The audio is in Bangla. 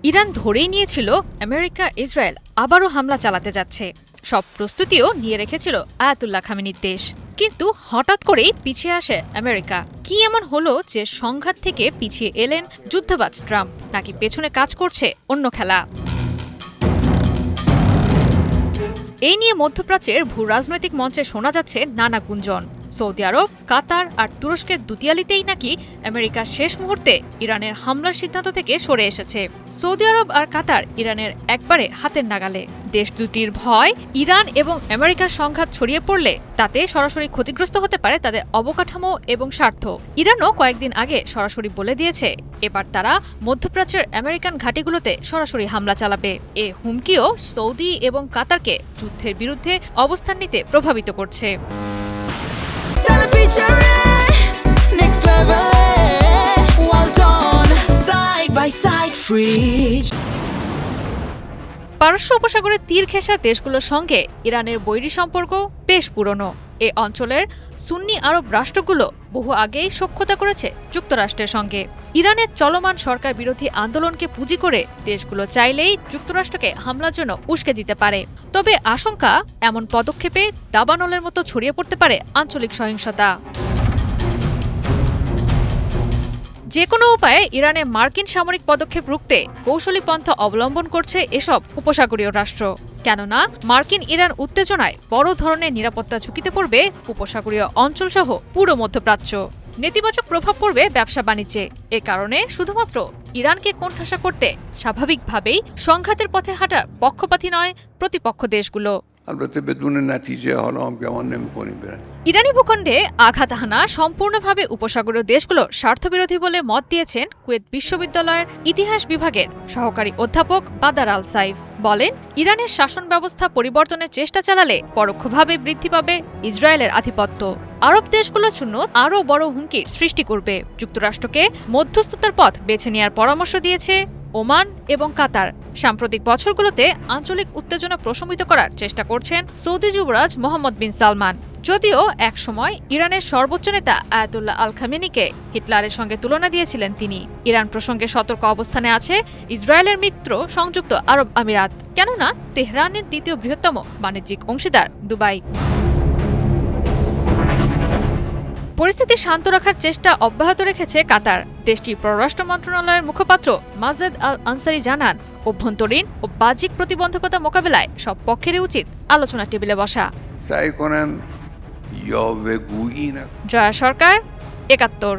ইরান ধরেই নিয়েছিল আমেরিকা ইসরায়েল আবারও হামলা চালাতে যাচ্ছে। সব প্রস্তুতিও নিয়ে রেখেছিল আয়াতুল্লাহ খামেনির দেশ। কিন্তু হঠাৎ করেই পিছিয়ে আসে আমেরিকা। কি এমন হলো যে সংঘাত থেকে পিছিয়ে এলেন যুদ্ধবাজ ট্রাম্প, নাকি পেছনে কাজ করছে অন্য খেলা? এই নিয়ে মধ্যপ্রাচ্যের ভূ রাজনৈতিক মঞ্চে শোনা যাচ্ছে নানা গুঞ্জন। সৌদি আরব, কাতার আর তুরস্কের দুতিয়ালিতেই নাকি আমেরিকা শেষ মুহূর্তে ইরানের হামলার সিদ্ধান্ত থেকে সরে এসেছে। সৌদি আরব আর কাতার ইরানের একবারে হাতের নাগালে। দেশ দুটির ভয়, ইরান এবং আমেরিকার সংঘাত ছড়িয়ে পড়লে তাতে সরাসরি ক্ষতিগ্রস্ত হতে পারে তাদের অবকাঠামো এবং স্বার্থ। ইরানও কয়েকদিন আগে সরাসরি বলে দিয়েছে এবার তারা মধ্যপ্রাচ্যের আমেরিকান ঘাঁটিগুলোতে সরাসরি হামলা চালাবে। এ হুমকিও সৌদি এবং কাতারকে যুদ্ধের বিরুদ্ধে অবস্থান নিতে প্রভাবিত করছে। পারস্য উপসাগরের তীর ঘেঁষা দেশগুলোর সঙ্গে ইরানের বৈরী সম্পর্ক বেশ পুরনো। এ অঞ্চলের সুন্নি আরব রাষ্ট্রগুলো বহু আগেই সখ্যতা করেছে যুক্তরাষ্ট্রের সঙ্গে। ইরানের চলমান সরকার বিরোধী আন্দোলনকে পুঁজি করে দেশগুলো চাইলেই যুক্তরাষ্ট্রকে হামলার জন্য উস্কে দিতে পারে। তবে আশঙ্কা, এমন পদক্ষেপে দাবানলের মতো ছড়িয়ে পড়তে পারে আঞ্চলিক সহিংসতা। যে কোনো উপায়ে ইরানে মার্কিন সামরিক পদক্ষেপ রুখতে কৌশলী পন্থা অবলম্বন করছে এসব উপসাগরীয় রাষ্ট্র। কেননা মার্কিন ইরান উত্তেজনায় বড় ধরনের নিরাপত্তা ঝুঁকিতে পড়বে উপসাগরীয় অঞ্চলসহ পুরো মধ্যপ্রাচ্য। নেতিবাচক প্রভাব পড়বে ব্যবসা বাণিজ্যে। এ কারণে শুধুমাত্র ইরানকে কোণঠাসা করতে স্বাভাবিকভাবেই সংঘাতের পথে হাঁটার পক্ষপাতী নয় প্রতিপক্ষ দেশগুলো। ইরানি ভূখণ্ডে আঘাত হানা সম্পূর্ণভাবে উপসাগরীয় দেশগুলোর স্বার্থবিরোধী বলে মত দিয়েছেন কুয়েত বিশ্ববিদ্যালয়ের ইতিহাস বিভাগের সহকারী অধ্যাপক বাদার আল সাইফ। বলেন, ইরানের শাসন ব্যবস্থা পরিবর্তনের চেষ্টা চালালে পরোক্ষভাবে বৃদ্ধি পাবে ইসরায়েলের আধিপত্য। আরব দেশগুলোর জন্য আরও বড় হুমকির সৃষ্টি করবে। যুক্তরাষ্ট্রকে মধ্যস্থতার পথ বেছে নেওয়ার পরামর্শ দিয়েছে ওমান এবং কাতার। সাম্প্রতিক বছরগুলোতে আঞ্চলিক উত্তেজনা প্রশমিত করার চেষ্টা করছেন সৌদি যুবরাজ মোহাম্মদ বিন সালমান। যদিও একসময় ইরানের সর্বোচ্চ নেতা আয়াতুল্লাহ আল খামেনিকে হিটলারের সঙ্গে তুলনা দিয়েছিলেন তিনি। ইরান প্রসঙ্গে সতর্ক অবস্থানে আছে ইসরায়েলের মিত্র সংযুক্ত আরব আমিরাত, কেননা তেহরানের দ্বিতীয় বৃহত্তম বাণিজ্যিক অংশীদার দুবাই। পরিস্থিতি শান্ত রাখার চেষ্টা অব্যাহত রেখেছে কাতার। দেশটির পররাষ্ট্র মন্ত্রণালয়ের মুখপাত্র মাজেদ আল আনসারি জানান, অভ্যন্তরীণ ও বাহ্যিক প্রতিবন্ধকতা মোকাবেলায় সব পক্ষেরই উচিত আলোচনা টেবিলে বসা। জয়া সরকার, ৭১।